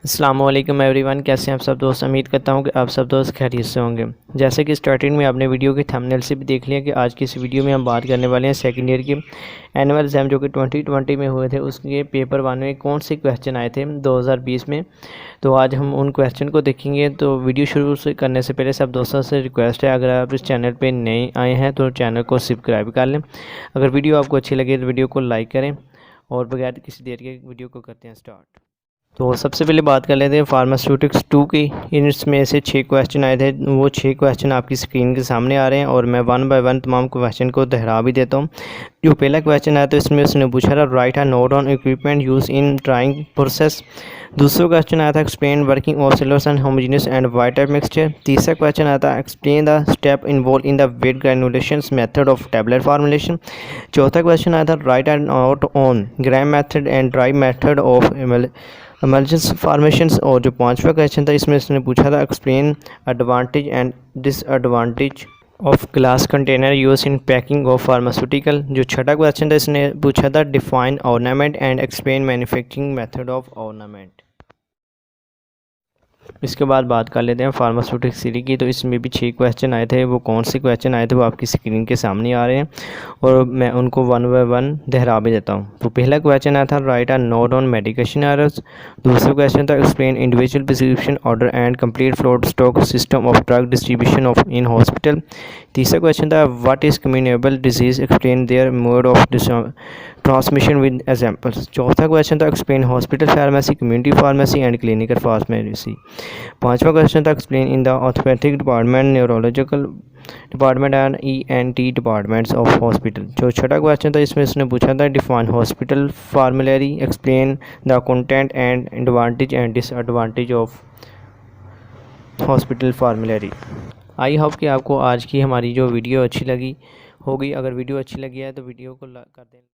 अस्सलाम वालेकुम एवरीवन, कैसे हैं आप सब दोस्त। उम्मीद करता हूं कि आप सब दोस्त खैरियत से होंगे। जैसे कि स्टार्टिंग में आपने वीडियो के थंबनेल से भी देख लिया कि आज की इस वीडियो में हम बात करने वाले हैं सेकंड ईयर के एनुअल एग्ज़ाम जो कि 2020 में हुए थे, उसके पेपर 1 में कौन से क्वेश्चन आए थे 2020 में। तो आज हम उन क्वेश्चन को देखेंगे। तो वीडियो शुरू से करने से पहले सब दोस्तों से रिक्वेस्ट है, अगर आप इस चैनल पर नए आए हैं तो चैनल को सब्सक्राइब कर लें। अगर वीडियो आपको अच्छी लगे तो वीडियो को लाइक करें और बगैर किसी देर के वीडियो को करते हैं स्टार्ट। तो सबसे पहले बात कर लेते हैं फार्मास्यूटिक्स 2 की। इसमें से 6 क्वेश्चन आए थे, वो 6 क्वेश्चन आपकी स्क्रीन के सामने आ रहे हैं और मैं 1 बाय 1 तमाम क्वेश्चन को दोहरा भी देता हूँ। जो पहला क्वेश्चन आया तो इसमें उसने पूछा था write a note on equipment use in drying process. दूसरा क्वेश्चन आया था explain working of cellulose and homogeneous and white type mixture. तीसरा क्वेश्चन आया था explain the step involve in the wet granulation method of tablet formulation. चौथा question आया था write a note on gram method and dry method of emulsions formations. और जो पांचवा question था इसमें इसने पूछा था explain advantage and disadvantage of glass container use in packing of pharmaceutical. जो छठा क्वेश्चन था इसने पूछा था define ornament and explain manufacturing method of ornament. इसके बाद बात कर लेते हैं फार्मास्यूटिक्स सीरीज की। तो इसमें भी 6 क्वेश्चन आए थे, वो कौन से क्वेश्चन आए थे वो आपकी स्क्रीन के सामने आ रहे हैं और मैं उनको 1 बाय 1 दोहरा भी देता हूँ। तो पहला क्वेश्चन आया था write a note on medication errors. दूसरा क्वेश्चन था explain individual prescription order and complete float stock system of drug distribution of in hospital. तीसरा क्वेश्चन था what is communicable disease explain their mode of transmission with examples. चौथा question था explain hospital pharmacy community pharmacy and clinical pharmacy. पांचवा question था explain in the orthopaedic department neurological department and ENT departments of hospital. जो छठा question था इसमें इसने पूछा था define hospital formulary explain the content and advantage and disadvantage of hospital formulary. I hope कि आपको आज की हमारी जो वीडियो अच्छी लगी होगी। अगर वीडियो अच्छी लगी है तो वीडियो को कर दें।